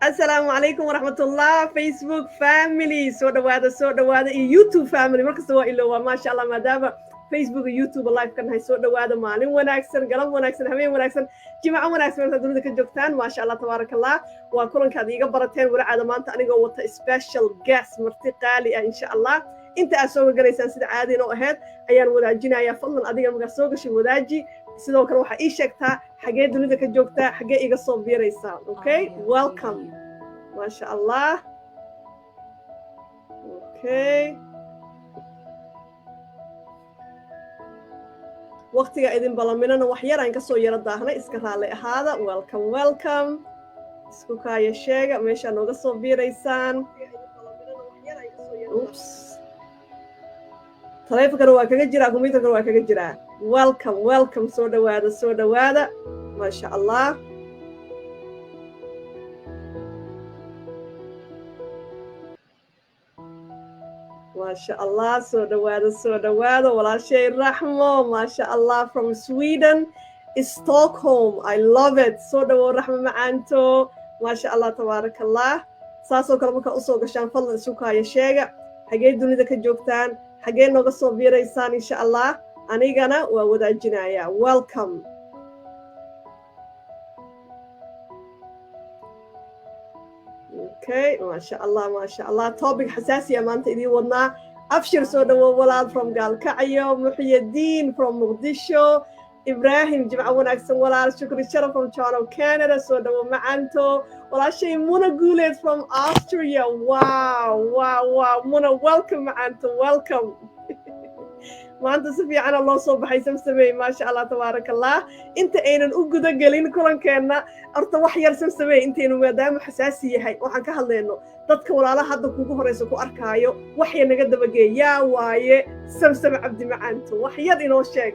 السلام عليكم ورحمة الله فيسبوك فاميلي سودا وادا يوتيوب فاميلي مركز سوا إلا ما شاء الله ما دام فيسبوك يوتيوب لايف كان هاي سودا وادا مالين وناكسن قلب وناكسن همين وناكسن جماعة وناكسن تدرون ذلك الجوكتان ما شاء الله تبارك الله وكلن كذي قبرتين ولا عاد ما أنت أنا قوة سبيشال جاست مرتقالي إن شاء الله أنت أسوق جريسان سيد عادي نوهد أيان وذاجينا يا فضل أديك مقصوق شو وذاجي sidoo kale waxa ii sheegtaa xagee dunida ka joogtaa xagee iga soo biiraysaa okay welcome ma sha Allah okay waqtiga idin balaminana wax yar aan ka soo yara daahnay iska raali ahaada welcome isku kaaya sheega meesha nooga soo biiraysaan oops taleefankana waa kaga jiraa kombiyuutarkana waa kaga jiraa welcome soo dhawaada ma sha Allah ما شاء الله سو دوادا ولا شيء رحمة ما شاء الله from Sweden Stockholm I love it سو دوادا رحمة معانتو ما شاء الله تبارك الله ساسو كلامك أصوغ عشان فضل سوكا يشيغ حاجة دوني ذاك جوكتان حاجة نقصو بيريسان إن شاء الله أنيقنا وودا الجناية welcome okay ما شاء الله topic حساسية ما أنت إذا وضنا أبشر سودا وولاد from قالكعيو محي الدين from مقدشو إبراهيم جماعة وناكسن ولاد شكر الشرف from Toronto Canada سودا ومعنتو ولا شيء منى قولت from Austria wow منى welcome معنتو welcome ما أنت سفي عن الله صوب حيسم سمي ما شاء الله تبارك الله أنت أين الأجودة قلين كلن كنا أرتوح يرسم سمي أنت إنه مدام حساسية هاي وحن كهلينه تذكر على حد كوكو هريسكو أركايو وحيا نقد بقى يا واي سمسم عبدي معنته وحيا إنه شيء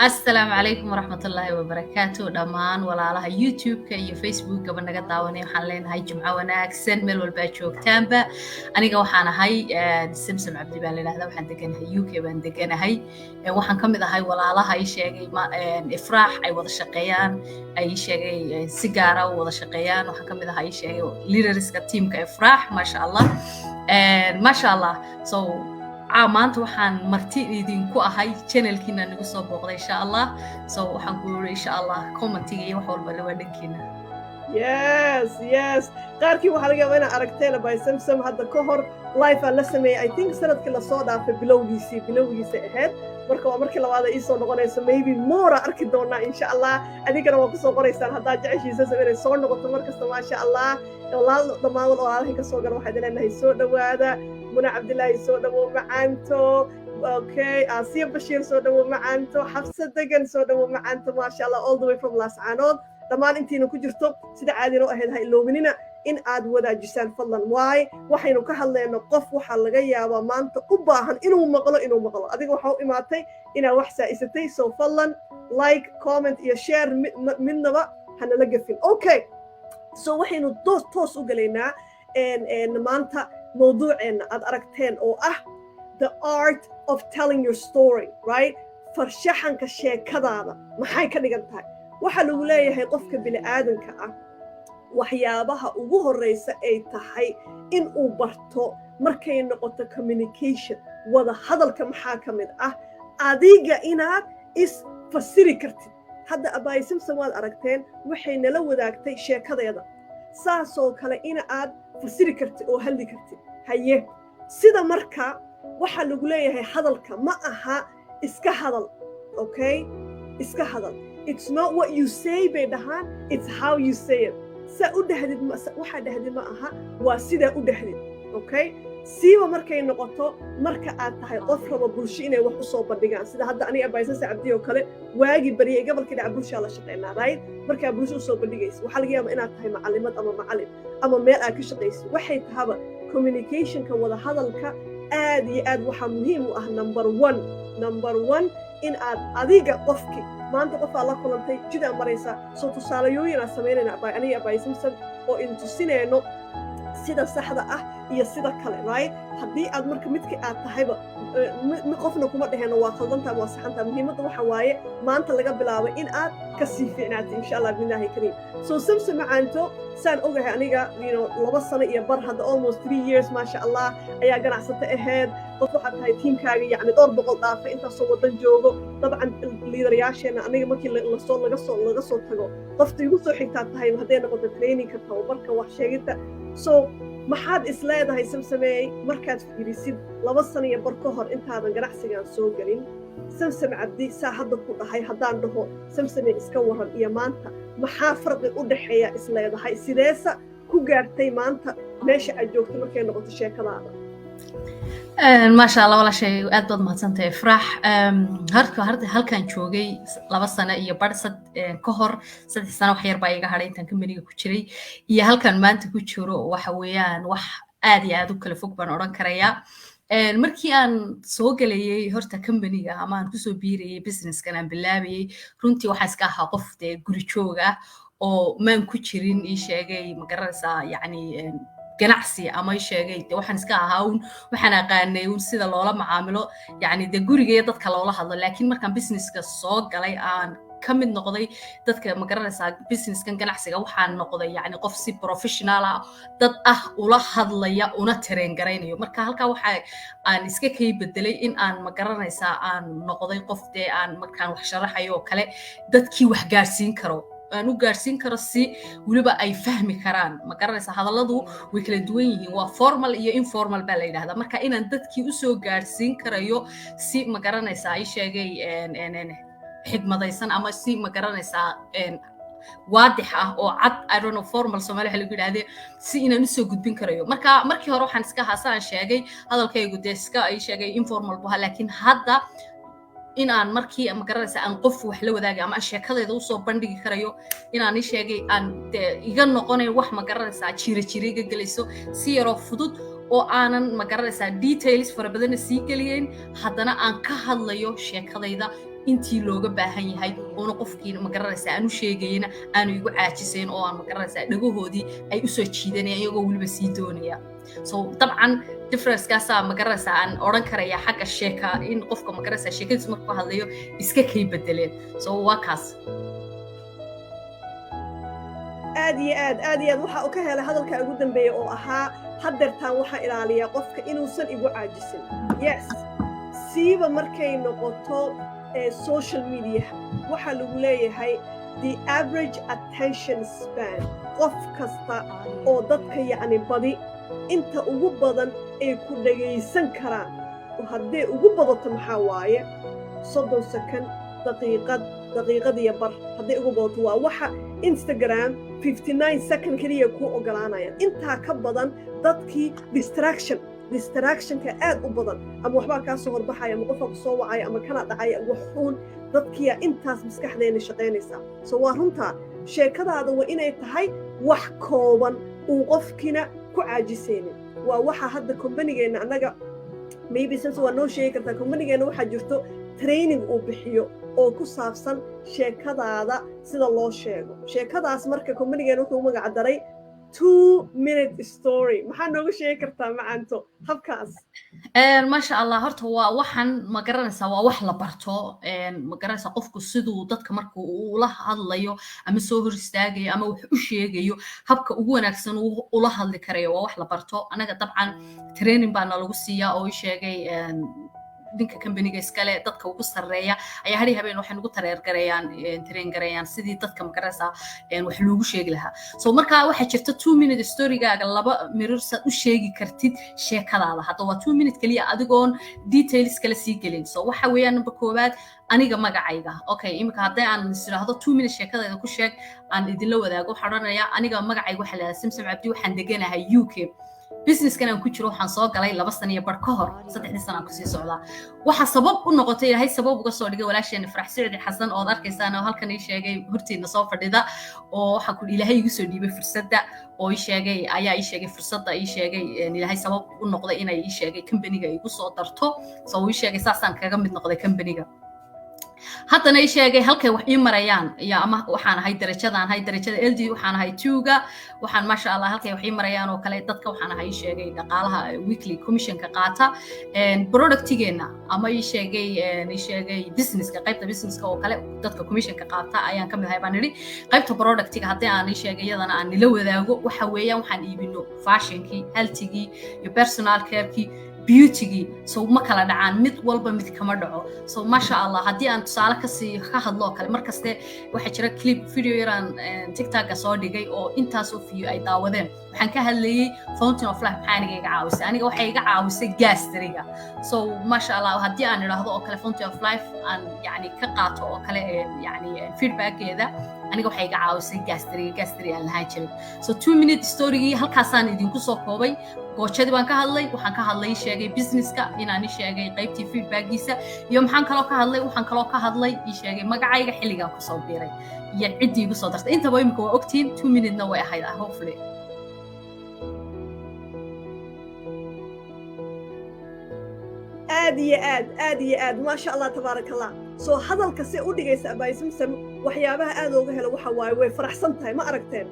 السلام عليكم ورحمة الله وبركاته دمان ولا على يوتيوب كي فيسبوك قبل نقد داوني وحنلين هاي جمعة وناكسن ميل والباتشوك تامبا أنا جوحنا هاي سمسم عبد بالله هذا وحن دقنا هاي يوكي وحن دقنا هاي وحن كم إذا هاي ولا على هاي شيء ما إفراح أي وضع شقيان أي شيء سيجارة وضع شقيان وحن كم إذا هاي شيء ليدرز كتيم كإفراح ما شاء الله ما شاء الله maanta waxaan marti idinku ahay channelkiina nagu soo booqday insha Allah waxaan ku yiri insha Allah commentiga iyo wax walba la wadhankiina yes qaarkii waxa laga yaabaa in aragteen bay samsam hadda ka hor live aan la sameeyay I think sanadkii la soo dhaafay bilowgiisa ahayd marka waa markii labaad ay soo noqonayso maybe more arki doona insha Allah adigana waa ku soo qoraysaan hadda jeceshiisa sameeyay soo noqoto markasta ma sha Allah walaal dhamaan walaalahay ka soo gar waxaad leenahay soo dhawaada منى عبد الله سودا ومعنتو اوكي آسيا بشير سودا ومعنتو حفصة دقن سودا ومعنتو ما شاء الله all the way from لاسعانود دمان انتينو كجرتو سيدا عادينو اهد هاي اللوبنينا إن عاد ودا جسان فضلا واي وحينو كهالينو قف وحال غيابا مانتو قباهن إنو مغلو أديك وحاو إماتي إنا وحسا إستي سو فضلا لايك كومنت يا شير مننا با هنلقفين اوكي سو وحينو توس وقلينا ان مانتا موضوعنا أد أركتين أو the art of telling your story right فرشحن كشيء كذا ما حي كذا قلتها وحلو ليه هي قفك بالآدم كأ وحيابها وجوه الرئيس أي تحي إن أوبرتو مركين نقطة communication وذا هذا الكمحاكم أديجا إنك إس فسري كرتي هذا أباي سمسوال أركتين وحين لو ذاكتي شيء كذا يدا ساسو كلا إن عاد فسري كرتي أو هلي كرتي هيه سيدا مركا waxa lagu leeyahay hadalka ma aha iska hadal okay iska hadal it's not what you say bay dhahan it's how you say it sa u dhahdid waxa dhahdid ma aha waa sida u dhahdid okay siiba markay noqoto marka aad tahay qof raba bulsho inay wax u soo bandhigaan sida hadda aniga abaysan Cabdi oo kale waagi bariyay gobolkii dhac bulsho la shaqeynaa right marka bulsho u soo bandhigayso waxa laga yaabaa inaad tahay macallimad ama macallin ama meel aad ka shaqeyso waxay tahaba communication ka wada hadalka aad iyo aad waxa muhiim u ah number 1 in aad adiga qofki maanta qof la kulantay jida maraysa soo tusaalayooyin aan sameeynaa aniga abaysan oo intusinayno sida saxda ah iyo sida kale right haddii aad marka midkii aad tahayba qofna kuma dhaheenno waa khaldantaa waa saxantaa muhiimadda waxa waaye maanta laga bilaabo in aad ka sii fiicnaatay insha allah billahi kariim soo samsam macaanto saan ogahay aniga 2 sano iyo bar hadda almost 3 years maasha allah ayaa ganacsata ahayd qof waxaad tahay tiimkaaga yacni 200 dhaafa intaasoo wadan joogo dabcan liidarayaasheena aniga markii laga soo tago qofta igu soo xigtaa tahay hadday noqoto trainingka tababarka wax sheegidda so maxaad isleedahay samsameey markaad fiirisid 2 sano iyo bar ka hor intaadan ganacsigan soo gelin samsam cabdi saa hadda ku dhahay haddaan dhaho samsamey iska waran iyo maanta maxaa farqi u dhaxeeya isleedahay sideesa ku gaartay maanta meesha aad joogto markay noqoto sheekadaada ما شاء الله ولا شيء أدبض ما تنتهي فرح هالكان شوقي لبا سنة إيا برصد كهر 6 سنة وحير بايقا هارين تنكمبنيga ku jiray iyo halkan maanta ku jiro waxa weeyaan wax aad iyo aad u kala fog baan oran karaya markii aan soo galayay horta company-ga ama aan ku soo biirayay business-kan aan bilaabayay runtii waxaan iska ahaa qof guri joog ah oo maan ku jirin ii sheegay ma garanaysaa yacni ganacsi ama sheegay waxaan iska ahaa waxaan aqaanay sida loola macaamilo yani guriga dadka loola hadlo laakiin markaan businesska soo galay aan kamid noqday dadka ma garanaysaa businesskan ganacsiga waxaan noqday yani qof si professional ah dad ah ula hadlaya una train garaynayo marka halka waxa aan iska kay bedelay in aan ma garanaysaa aan noqday qof aan markaan wax sharaxayo kale dadkii wax gaarsiin karo aan u gaarsiin karo si waliba ay fahmi karaan ma garanaysaa hadalladu way kala duwan yihiin waa formal iyo informal baa la yiraahdaa marka inaan dadkii u soo gaarsiin karayo si ma garanaysaa ay sheegay xigmadaysan ama si ma garanaysaa waadix ah oo cad I don't know formal Soomaali waxa lagu yiraahdo si inaan u soo gudbin karayo marka markii hore waxaan iska haasaan sheegay hadalkaygu iska ay sheegay informal buu laakiin hadda in aan markii ma garanaysaa aan qof wax la wadaagay ama sheekadeeda u soo bandhigi karayo in aan sheegay aan iga noqonay wax ma garanaysaa jiriga galayso si yaro fudud oo aanan ma garanaysaa details fara badan sii galiyeen haddana aan ka hadlayo sheekadeyda intii looga baahan yahay oo qofkiina ma garanaysaa aan u sheegayna aan igu caajisayn oo aan ma garanaysaa dhagahoodii ay u soo jiidanayaan iyagoo waliba sii doonaya so dabcan difference kaasa ma garanaysaa aan oran karaya xagga sheeka in qofka ma garanaysaa sheekadiisa markuu hadlayo iska kay bedeleen so waa kaas aad iyo aad waxa uu ka helay hadalka ugu dambeeyay oo ahaa haddeertaan waxa ilaaliya qofka inuusan igu caajisin yes siiba markay noqoto social media waxa lagu leeyahay the average attention span qof kasta oo dadka yacni badi inta ugu badan ay ku dhagaysan karaan haddii ugu badato maxaa waaye 30 second daqiiqad iyo bar haddii ugu badato waa waxa Instagram 59 second kaliya ku ogolaanaya intaa ka badan dadkii distractionka aad u badan ama waxbaa kaa soo horbaxaya ama qofka ku soo wacaya ama kana dhacaya waxuun dadkiya intaas maskaxdeena shaqaynaysa soo waa runtaa sheekadaada waa inay tahay wax kooban uu qofkina ku caajisaynin waa waxa hadda company-geena annaga maybe since waa noo sheegi kartaa company-geena waxaa jirto training uu bixiyo oo ku saabsan sheekadaada sida loo sheego sheekadaas marka company-geena wuxuu magac daray 2-minute story maxaa nooga sheegi kartaa macanto habkaas ما شاء الله horta waa waxan ma garanaysaa waa wax la barto ma garanaysaa qofku siduu dadka markuu uu la hadlayo ama soo hor istaagayo ama wax u sheegayo habka ugu wanaagsan uu la hadli karayo waa wax la barto anaga dabcan training baa lagu siiyaa oo sheegay dinka company-ga iskale dadka ugu sareeya ayaa hadii habeen waxaan ugu train gareeyaan sidii dadka ma garanaysaa wax loogu sheegi lahaa soo marka waxa jirta 2-minute story-gaaga 2 mirror saad u sheegi kartid sheekadaada hadda waa 2 minute kaliya adigoon details kala sii gelin soo waxa weeyaan number koowaad aniga magacayga okay imika haddii aan isiraahdo 2 minute sheekadayda ku sheeg aan idinla wadaago waxaan oranayaa aniga magacayga waxa la Samsam Cabdi waxaan deganahay UK business-kan aan ku jiro waxaan soo galay 2 sano iyo bar ka hor 3 sano ku sii socdaa waxa sabab u noqotay ilaahay sabab uga soo dhigay walaasheen Farax Saciid Xasan oo arkaysaan oo halkan ii sheegay hortiina soo fadhida oo waxa ku ilaahay igu soo dhiibay fursadda oo ii sheegay ayaa ii sheegay fursadda ii sheegay ilaahay sabab u noqday inay ii sheegay company-ga igu soo darto soo ii sheegay saasaan kaga mid noqday company-ga haddana ii sheegay halkay wax ii marayaan iyo ama waxaan ahay darajada LD waxaan ahay 2ga waxaan maasha Allah halkay wax ii marayaan oo kale dadka waxaan ahay sheegay dhaqaalaha weekly commissionka qaata productigeena ama ii sheegay businesska qaybta businesska oo kale dadka commissionka qaata ayaan kamid ahay baan niri qaybta productiga haddii aan ii sheegay iyadana aan nila wadaago waxa weeyaan waxaan iibino fashionkii healthigii iyo personal carekii beauty so ma kala dhacaan mid walba mid kama dhaco so masha Allah hadii aan tusaale ka hadlo kale markaste waxa jira clip video yaraan TikTok soo dhigay oo intaas oo fiyo ay daawadeen waxaan ka hadlayay fountain of life maxaa aniga caawisay aniga waxay iga caawisay gastriga so masha Allah hadii aan iraahdo oo kale fountain of life aan yani ka qaato oo kale yani feedbackkeeda aniga waxay iga caawisay gastriga aan lahaan jiray so 2 minute story halkaasaan idinku soo koobay go'shadii baan ka hadlay waxaan ka hadlay sheegay businesska inaan sheegay qaybtii feedbackgiisa iyo waxaan kaloo ka hadlay sheegay magacayga xilligan ku soo biiray iyo cidii igu soo dartay inta imika waa ogtiin 2 minute na way ahayd hopefully aad iyo aad ma sha Allah tabarakallah so hadalka si u dhigaysa Abay Samsam waxyaabaha aad uga helo waxa waaye way faraxsan tahay ma aragteen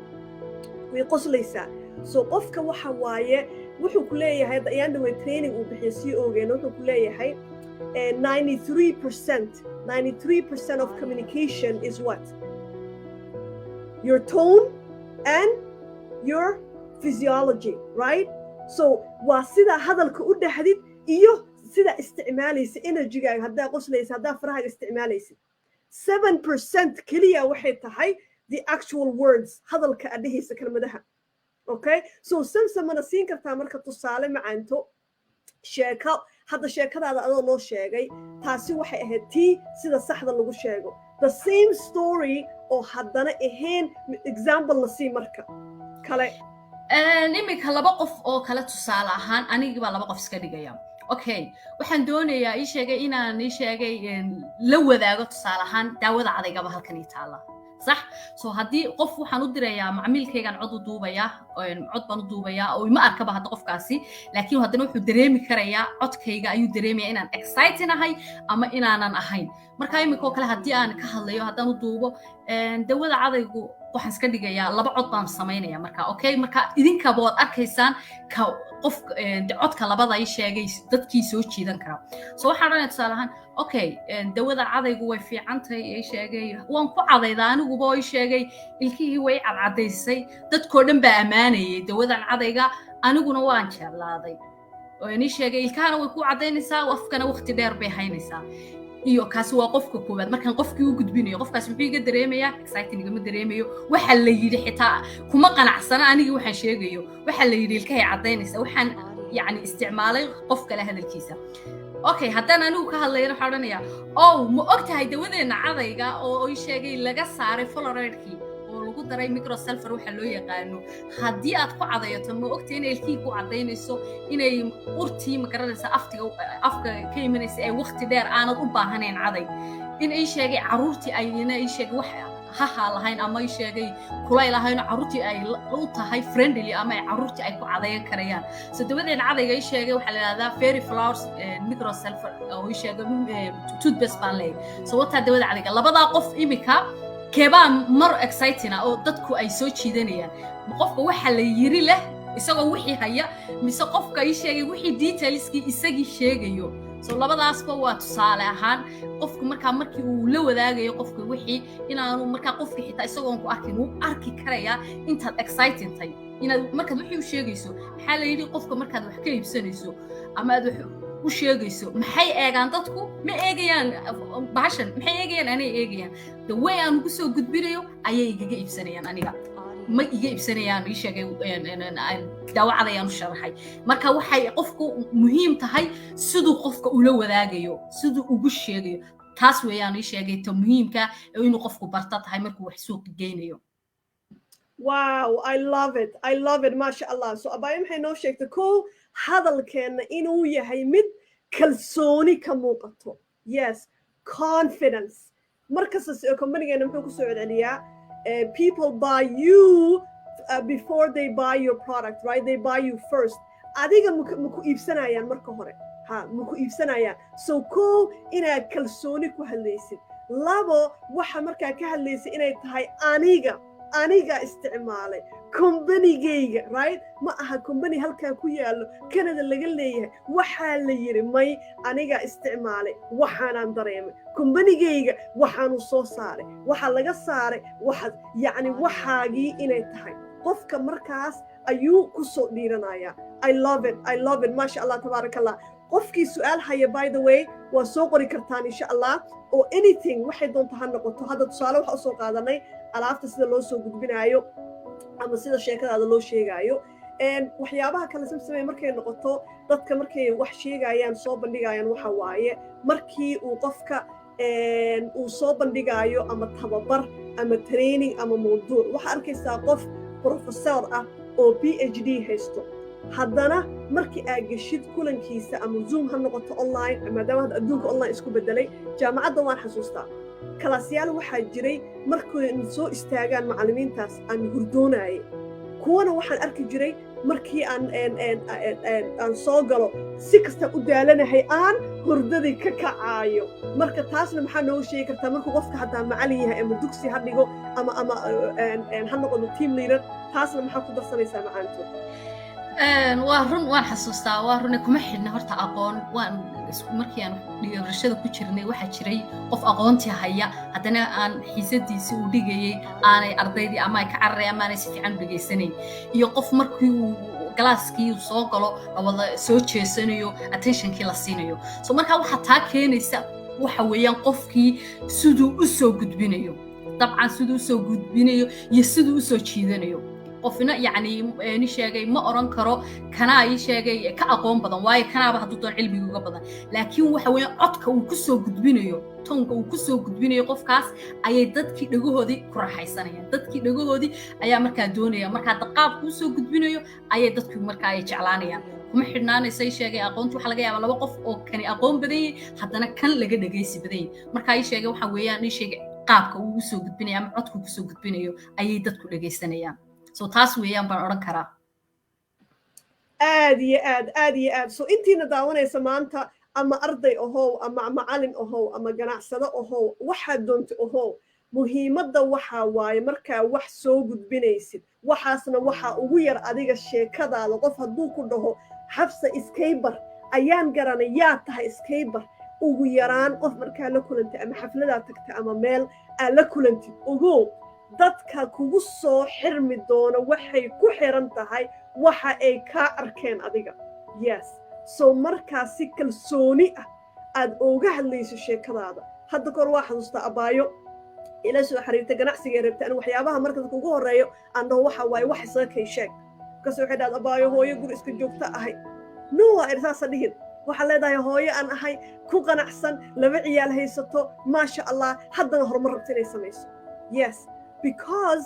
way qoslaysaa so qofka waxa waaye wuxuu ku leeyahay ayaan way training uu bixiyay oogeen wuxuu ku leeyahay 93% of communication is what your tone and your physiology right so waa sida hadalka u dhaxdid iyo sida isticmaalaysa energy-gaaga hadaa qoslaysa hadaa farahaaga isticmaalaysa 7% kaliya waxay tahay the actual words hadalka adhiisa kalmadaha okay so Samsam mana siin kartaa marka tusaale macaanto sheeko hadda sheekadaada adoo noo sheegay taasi waxay ahayd tii sida saxda lagu sheego the same story oo haddana ahayn example la sii marka kale imika laba qof oo kale tusaale ahaan anigii baa laba qof iska dhigaya okay waxaan doonayaa ii sheegay inaan ii sheegay la wadaago tusaale ahaan daawada cadaygaba halkan ii taala صح سو هدي قف وحن ودريا معملكيغان عضو دوبايا عض بان دوبايا او ما اركبا هدا قفكاسي لكن هدنا وحو دريمي كريا عدكيغا ايو دريمي inaan excited ahay ama inaanan ahayn marka imiko kale hadii aan ka hadlayo hadaan u duubo dawada cadaygu waxaan iska dhigayaa laba cod baan sameynaya marka okay marka idinka bood arkaysaan ka qof codka labada ay sheegay dadkii soo jiidan kara soo waxaan rabaa tusaalahan okay dawada cadaygu way fiicantahay ay sheegay waan ku cadaydaa anigu boo ay sheegay ilkihii way cadaysay dadkoo dhan baa amaanayay dawadan cadayga aniguna waan jeclaaday oo inii sheegay ilkahana way ku cadaynaysaa afkana waqti dheer bay haynaysaa iyo kaasi waa qofka koobaad markaan qofkii u gudbinayo qofkaas muxuu iga dareemayaa exciting ma dareemayo waxa la yiri xitaa kuma qanacsana aniga waxaan sheegayo waxa la yiri ilkahay cadaynaysa waxaan yani isticmaalay qof kale hadalkiisa okay haddaan anigu ka hadlayno waxaan oranayaa ma ogtahay dawadeena cadayga oo ay sheegay laga saaray fluoride-kii oo lagu daray microsulfur waxa loo yaqaano haddii aad ku cadayato ma ogtahay in ilkii ku cadaynayso inay urtii ma garanaysa afka ka imanaysa ee waqti dheer aanad u baahanayn caday in ay sheegay caruurtii ayna ay sheegay wax ha lahayn ama ay sheegay kulay lahayn caruurtii ay u tahay friendly ama ay caruurtii ay ku cadayan karayaan so dawadeena cadayga ay sheegay waxa la yiraahdaa fairy flowers microsulfur oo ay sheegay toothpaste baan leeyahay so wata dawada cadayga labada qof imika keebaa mar exciting oo dadku ay soo jiidanayaan qofka waxa la yiri leh isagoo wixii haya mise qofka ay sheegay wixii detailskii isagii sheegayo so labadaasba waa tusaale ahaan qofku markii uu la wadaagayo qofka wixii inaanu markaa qofka xitaa isagoo ku arkin uu arki karaya intaad excited tahay inaad markaad wixii u sheegayso maxaa la yiri qofka markaad wax ka iibsanayso ama aad u sheegayso maxay eegaan dadku ma eegayaan bahashan maxay eegayaan anay eegayaan the way aan ugu soo gudbinayo ayay igaga iibsanayaan aniga ma iga iibsanayaan ii sheegay daawada ayaan u sharaxay marka waxay qofku muhiim tahay siduu qofka ula wadaagayo siduu ugu sheegayo taas weeyaan ii sheegay ta muhiimka inuu qofku barta tahay markuu wax suuq geynayo wow I love it masha Allah so abay maxay noo sheegtay ko hadalkeena inuu yahay mid kalsooni ka muuqato yes confidence markasta company-geena muxuu ku soo celiyaa people buy you before they buy your product right they buy you first adiga muku iibsanayaan marka hore muku iibsanayaan so ko inaad kalsooni ku hadlaysid labo waxa markaa ka hadlaysa inay tahay aniga isticmaalay kombanigayga right ma aha kombani halkaa ku yaallo Canada laga leeyahay waxaa la yiri may aniga isticmaalay waxaanaan dareemay kombanigayga waxaanu soo saaray waxa laga saaray waxa yacni waxaagii inay tahay qofka markaas ayuu ku soo dhiiranaya I love it masha Allah tabarakallah qofkii su'aal haya by the way waa soo qori kartaan insha Allah oo anything waxay doonto ha noqoto hadda tusaale waxa soo qaadanay alaabta sida loo soo gudbinayo ama sida sheekadaada loo sheegayo waxyaabaha kale samsamay markay noqoto dadka markay wax sheegayaan soo bandhigayaan waxa waaye markii uu qofka uu soo bandhigayo ama tababar ama training ama mawduuc waxa arkaysaa qof professor ah oo PhD haysto haddana markii aad geshid kulankiisa ama Zoom ha noqoto online maadaama hadda adduunka online isku bedelay jaamacadda waan xasuustaa kalaasyaal waxaa jiray markii soo istaagaan macallimiintaas aan hurdoonayay kuwana waxaan arki jiray markii aan soo galo si kasta u daalanahay aan hurdadii ka kacaayo marka taasna maxaa noogu sheegi kartaa markuu qofka hataa macallin yahay ama dugsi ha dhigo ama ha noqodo team leader taasna maxaa ku darsanaysaa macaantood waa run waan xasuustaa waa run kuma xidhna horta aqoon waan markii aan dhigarashada ku jirnay waxa jiray qof aqoontii haya haddana aan xiisadiisii u dhigayay aanay ardaydii ama ay ka cararayaan ama aanay si fiican u dhegaysanayn iyo qof markii uu galaaskii uu soo galo wada soo jeesanayo attentionkii la siinayo so markaa waxaa taa keenaysa waxa weeyaan qofkii siduu u soo gudbinayo dabcan siduu u soo gudbinayo iyo siduu u soo jiidanayo qofna yani ni sheegay ma oran karo kana ay sheegay ka aqoon badan waayo kanaaba hadduu doon cilmiga uga badan laakiin waxa weeyaan codka uu ku soo gudbinayo tonka uu ku soo gudbinayo qofkaas ayay dadkii dhagahoodii ku raaxaysanayaan dadkii dhagahoodii ayaa markaa doonaya markaa qaabka uu soo gudbinayo ayay dadku markaa ay jeclaanayaan kuma xidhnaanaysay sheegay aqoontu waxa laga yaabaa laba qof oo kani aqoon badan yahay haddana kan laga dhagaysi badan yahay markaa ay sheegay waxa weeyaan ni sheegay qaabka uu soo gudbinayo ama codka uu ku soo gudbinayo ayay dadku dhagaysanayaan so taas weeyaan baan oran karaa aad iyo aad so intiina daawanaysa maanta ama arday ahow ama macallin ahow ama ganacsado ahow waxaad doonto ahow muhiimadda waxaa waaye markaa wax soo gudbinaysid waxaasna waxaa ugu yar adiga sheekadaada qof hadduu ku dhaho xabsa iskaybar ayaan garanay yaa tahay iskaybar ugu yaraan qof markaa la kulantay ama xafladaa tagta ama meel aad la kulantid ogow dadka kugu soo xirmi doona waxay ku xiran tahay waxa ay kaa arkeen adiga yes so markaa si kalsooni ah aad uga hadlayso sheekadaada hadda kor waa xasuustaa abaayo ila soo xiriirta ganacsiga rabta in waxyaabaha marka ugu horeeyo aan dhaho waxa waaye wax isaga kay sheeg kaso waxay dhaad abaayo hooyo guri iska joogta ahay no waa irsaasa dhihin waxaa leedahay hooyo aan ahay ku qanacsan laba ciyaal haysato maasha Allah haddana horumar rabta inay samayso yes because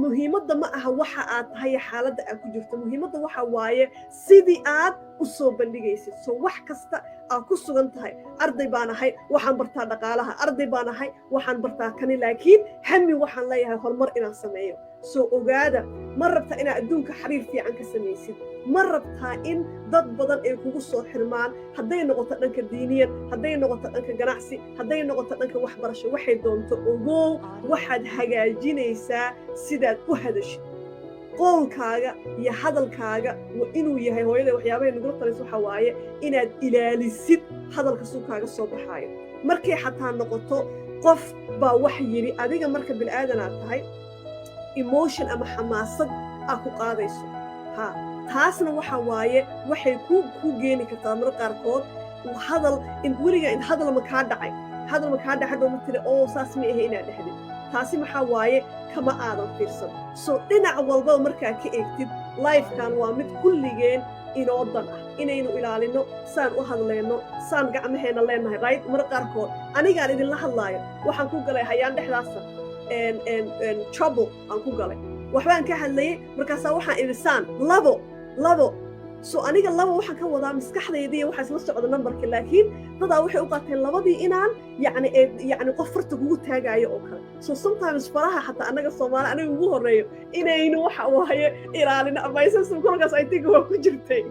muhiimadda ma aha waxa aad tahay xaaladda aad ku jirto muhiimadda waxa waaye sidii aad u soo bandhigaysid so wax kasta aad ku sugan tahay arday baan ahay waxaan bartaa dhaqaalaha arday baan ahay waxaan bartaa kani laakiin hami waxaan leeyahay horumar inaan sameeyo soo ogaada ma rabtaa inaad adduunka xiriir fiican ka samaysid ma rabtaa in dad badan ay kugu soo xirmaan hadday noqoto dhanka diiniyan hadday noqoto dhanka ganacsi hadday noqoto dhanka waxbarasho waxay doonto ogow waxaad hagaajinaysaa sidaad u hadashid qowlkaaga iyo hadalkaaga waa inuu yahay hooyada waxyaabahay nagula talayso waxa waaye inaad ilaalisid hadalka suukaaga soo baxaayo markay xataa noqoto qof baa wax yidhi adiga marka bil'aadanaad tahay emotion ama xamaasad aad ku qaadayso ha taasna waxa waaye waxay ku geeni kartaa mar qaarkood hadal in weliga in hadal ma kaa dhacay hadhow ma tiri oo saas ma ahe inaad dhexdid taasi maxaa waaye kama aadan fiirsan so dhinac walbaba markaa ka eegtid lifekan waa mid kulligeen inoo dan ah inaynu ilaalino saan u hadlayno saan gacmaheena leenahay right mar qaarkood anigaan idinla hadlaayo waxaan ku galay hayaan dhexdaasa trouble aan ku galay waxbaan ka hadlayay markaasaa waxaan idhi saan labo so aniga laba waxaan ka wadaa maskaxdaydii waxaa isla socda numberka laakiin dadaa waxay u qaateen labadii inaan yacni qof farta kugu taagaayo oo kale so sometimes faraha xataa annaga Soomaali aniga ugu horeeyo inaynu waxa waaye ilaalino abaysan kulkaas I think waa ku jirtay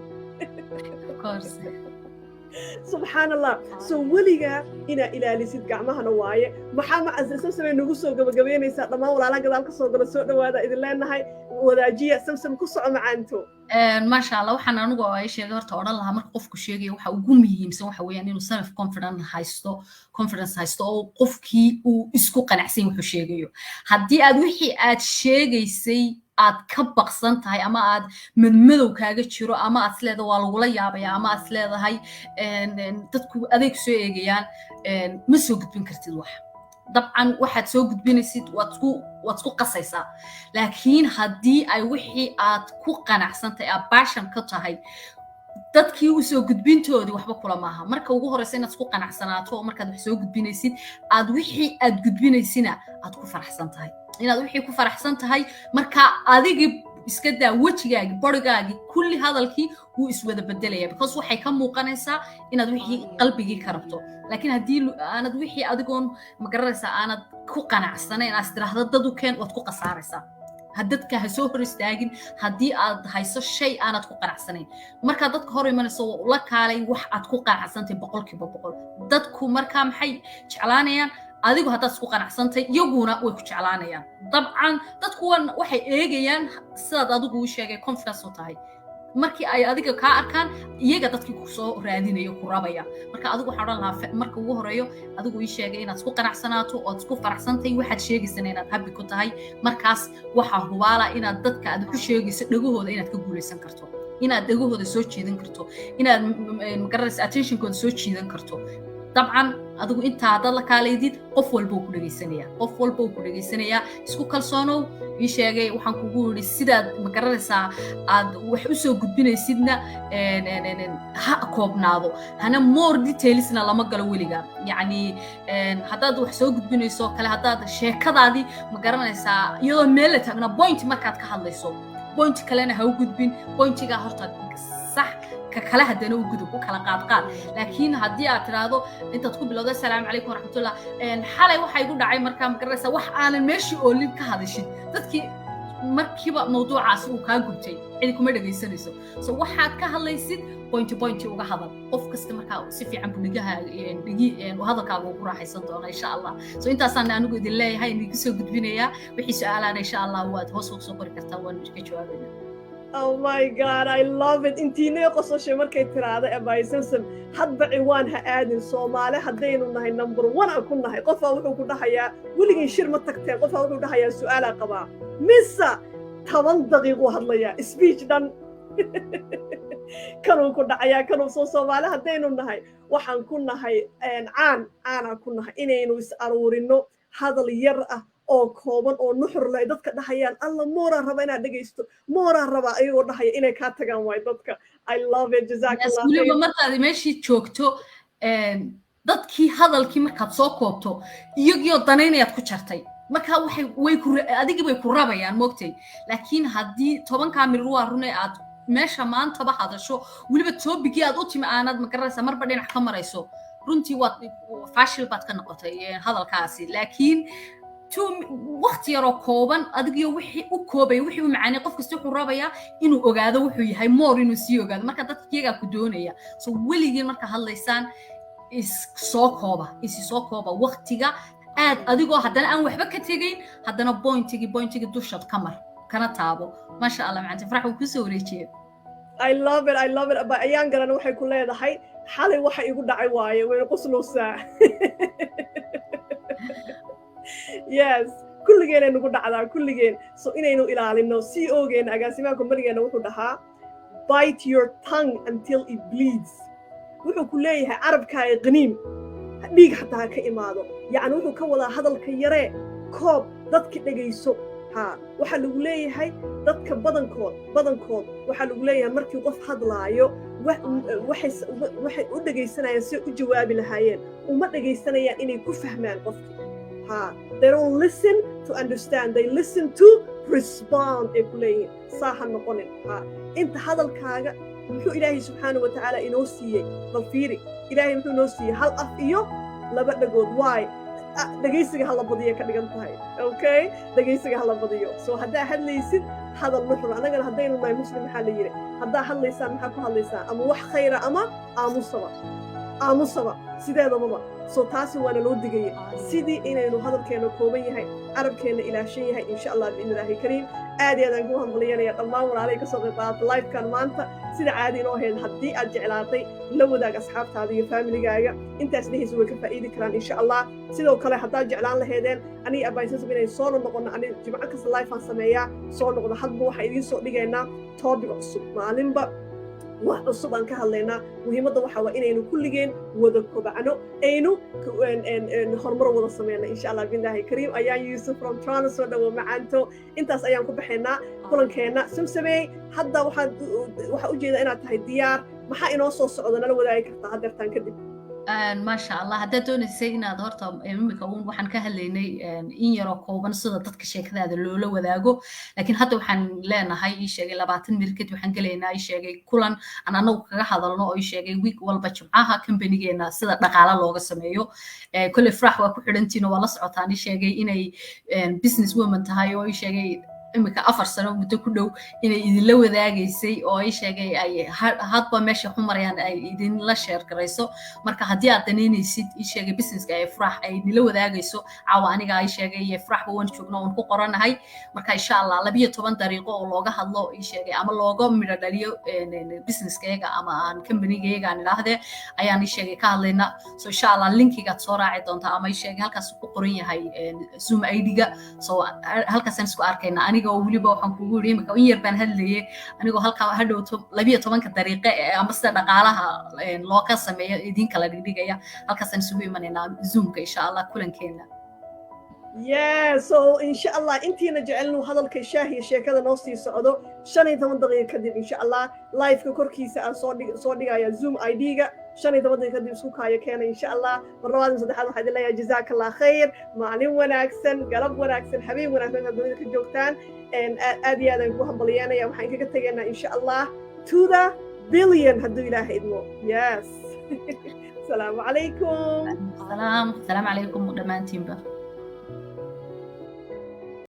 subxaan allah so weligaa inaa ilaalisid gacmahana waaye maxaa macasir samsamay nagu soo gabagabeynaysaa dhammaan walaalaha gadaal ka soo gala soo dhawaada idin leenahay wadaajiya samsam ku soco macaanto maasha allah waxaan anigu ay sheegay horta odhan lahaa marka qofku sheegaya waxa ugu muhiimsan waxa weeyaan inuu self confidence haysto oo qofkii uu isku qanacsan wuxuu sheegayo haddii aad wixii aad sheegaysay aad ka baqsan tahay ama aad madmadow kaaga jiro ama aad isleedahay waa lagula yaabaya ama aad isleedahay dadku adeeg soo eegayaan ma soo gudbin kartid wax dabcan waxaad soo gudbinaysid waad isku qasaysaa laakiin haddii ay wixii aad ku qanacsantahay aad baashan ka tahay dadkii u soo gudbintoodii waxba kula maaha marka ugu horeysa inaad isku qanacsanaato markaad wax soo gudbinaysid aad wixii aad gudbinaysina aad ku faraxsan tahay inaad wixii ku faraxsan tahay marka adigii iska daa wejigaagi barigaagi kulli hadalkii wuu iswada bedelaya because waxay ka muuqanaysaa inaad wixii qalbigii ka rabto laakiin haddii aanad wixii adigoon magaranaysaa aanad ku qanacsanayn aad tiraahdo dad u keen waad ku qasaaraysaa dadka ha soo hor istaagin haddii aad hayso shay aanad ku qanacsanayn markaa dadka hor imanayso la kaalay wax aad ku qanacsantay 100% dadku markaa maxay jeclaanayaan adigu haddaad isku qanacsantay iyaguna way ku jeclaanayaan dabcan dadku waxay eegayaan sidaad adigu u sheegay confidence u tahay markii ay adiga ka arkaan iyaga dadkii ku soo raadinayo ku rabaya marka adigu waxa oran lahaa marka ugu horeeyo adigu ii sheegay inaad isku qanacsanaato oo isku faraxsantay waxaad sheegaysana inaad happy ku tahay markaas waxa hubaala inaad dadka aad ku sheegayso dhagahooda inaad ka guuleysan karto inaad dhagahooda soo jeedan karto inaad magaranaysa attention-kooda soo jeedan karto dabcan adigu inta hadda la kaaleydid qof walba uu ku dhageysanaya isku kalsoonow ii sheegay waxaan kugu yiri sidaad magaranaysaa aad wax u soo gudbinaysidna ha koobnaado hana more detailsna lama galo weliga yani haddaad wax soo gudbinayso kale haddaad sheekadaadii magaranaysaa iyadoo meel la taagna point markaad ka hadlayso point kalena ha u gudbin pointiga horta sax kala hadana u gudub u kala qaad laakiin haddii aad tiraahdo intaad ku bilowday assalaamu calaykum waraxmatullah xalay waxa igu dhacay markaa magaranaysaa wax aanan meeshii oolin ka hadashin dadkii markiiba mawduucaasi uu kaa gubtay cidi kuma dhagaysanayso so waxaad ka hadlaysid point uga hadal qof kasta markaa si fiican buu hadalkaaga ugu raaxaysan doona insha allah so intaasaan anigu idin leeyahay idinku soo gudbinayaa wixii su-aalaana insha allah waad hoos ugu soo qori kartaa waan ka jawaabaynaa Oh my God, I love it. Intiinay qososhay markay tiraahdo Abay Samsam hadba ciwaan ha aadin Soomaali haddaynu nahay number 1 aan ku nahay qofaa wuxuu ku dhahayaa weligii shir ma tagteen qofaa wuxuu dhahayaa su'aala qabaa misa 10 daqiiqo hadlaya speech dhan kanuu ku dhacayaa kanuu soo Soomaali haddaynu nahay waxaan ku nahay aan ku nahay inaynu is aruurino hadal yar ah oo kooban oo nuxur leh dadka dhahayaan alla moora raba inaad dhageysto moora raba ayagoo dhahaya inay ka tagaan way dadka I love it jazakallah waliba markaad meeshii joogto dadkii hadalkii markaad soo koobto iyagoo danaynayaad ku jartay marka adigii way ku rabayaan moogtay laakiin haddii 10 kaamil waa runay aad meesha maantaba hadasho waliba toobigii aad u timi aanad magaranaysaa marba dhinac ka marayso runtii waad fashil baad ka noqotay hadalkaasi laakiin waqti yar oo kooban adigiyo wixii u koobay wixii u macaanay qof kasta wuxuu rabayaa inuu ogaado wuxuu yahay more inuu sii ogaado marka dadka iyaga ku doonaya so weligii marka hadlaysaan soo kooba waqtiga aad adigoo haddana aan waxba ka tegayn haddana pointiga dushaad ka mar kana taabo maasha allah macanta farax uu ku soo wareejiyay I love it but ayaan garan waxay ku leedahay xalay waxa igu dhacay waaye way qoslaysaa yes kulligeen nagu dhacdaa kulligeen so inaynu ilaalino CEOgeena agaasimaha kompanigeena wuxuu dhahaa bite your tongue until it bleeds wuxuu ku leeyahay carabkaaga qaniim dhiig xataa ka imaado yacni wuxuu ka wadaa hadalka yare koob dadka dhagayso waxaa lagu leeyahay dadka badankood waxaa lagu leeyahay markii qof hadlaayo waxay u dhagaysanayaan si u jawaabi lahaayeen uma dhagaysanayaan inay ku fahmaan qofkii they don't listen to understand they listen to respond ay ku leeyihiin saaha noqonin inta hadalkaaga muxuu ilaahay subxaanahu wa tacaala inoo siiyey bal fiiri ilaahay muxuu inoo siiyey hal af iyo 2 dhagood waay dhagaysiga hala badiyo ka dhigan tahay okay dhagaysiga hala badiyo soo haddaa hadlaysid hadal nuxur anagana haddaynu nahay muslim maxaa la yidhi haddaa hadlaysaan maxaa ku hadlaysaa ama wax khayra ama aamusaba sideedababa soo taasi waana loo digaya sidii inaynu hadalkeena kooban yahay carabkeena ilaashan yahay insha allah biidnillaahi kariim aad iyo aad aan ku hambalyanaya dhammaan walaalay kasoo qayb qaadata livekan maanta sida caadi inoo ahayd haddii aad jeclaatay la wadaag asxaabtaada iyo familigaaga intaas dhehaysa way ka faa'iidi karaan insha allah sidoo kale haddaad jeclaan laheedeen aniga abaysasab inay soo noqono ani jimco kasta livean sameeyaa soo noqdo hadba waxaa idiin soo dhigaynaa topic cusub maalinba wax cusub aan ka hadlaynaa muhiimadda waxaa waa inaynu kulligeen wada kobacno aynu horumar wada sameyna insha allah billahi kariim ayaan yuusuf from Toronto soo dhawo macaanto intaas ayaan ku baxaynaa kulankeena samsamey hadda waxaa ujeedaa inaad tahay diyaar maxaa inoo soo socdo nala wadaagi kartaa haddeertaan kadib ما شاء الله هذا دون سينا دورته ممكن وحن كهليني إن يراكو بنصيد تدك شيء كذا اللولو وذاقو لكن حتى وحن لنا هاي شيء لبعتن مركز وحن قلنا أي شيء كلن أنا نوك هذا لنا أي شيء ويك والبتشمعها كم بنيجينا سيدا نقالة لوجا سميو كل فرح وكحرنتينو ولا صعطاني شيء إني business woman تهايو أي شيء imika 4 sano muddo ku dhow inay idin la wadaagaysay oo ay sheegay ay hadba meesha xumarayaan ay idin la share garayso marka hadii aad daneynaysid ii sheegay businesska ay farax ay idin la wadaagayso caawa aniga ay sheegay farax waan joogno oo ku qoranahay marka insha Allah 12 dariiqo oo looga hadlo ii sheegay ama looga midho dhaliyo businesskayga ama aan company-gayga aan ilaahdee ayaan ii sheegay ka hadlayna so insha Allah linkiga aad soo raaci doontaa ama ii sheegay halkaas ku qoran yahay Zoom ID-ga so halkaas aan isku arkayna aniga waliba waxaan kugu yiri marka in yar baan hadlayay anigoo halka hadhowto 12 dariiqo ama sida dhaqaalaha loo ka sameeyo idin kala dhigaya halkaas aan isugu imanayna Zoom-ka insha Allah kulankeena so insha Allah intiina jecelnu hadalka shaahiya sheekada noo sii socdo 15 daqiiqo kadib insha Allah live-ka korkiisa aan soo dhigaya Zoom ID-ga 15 daqiiqo kadib isku kaayo keena insha Allah marlabaad saddexaad waxaad leeyahay jazaakallahu khayr maalin wanaagsan galab wanaagsan habeen wanaagsan hadda ka joogtaan aad iyo aad aan ku hambalyeynaya waxaan kaga tagaynaa insha Allah to the billion hadduu ilaahay idmo yes السلام عليكم السلام عليكم ودمانتين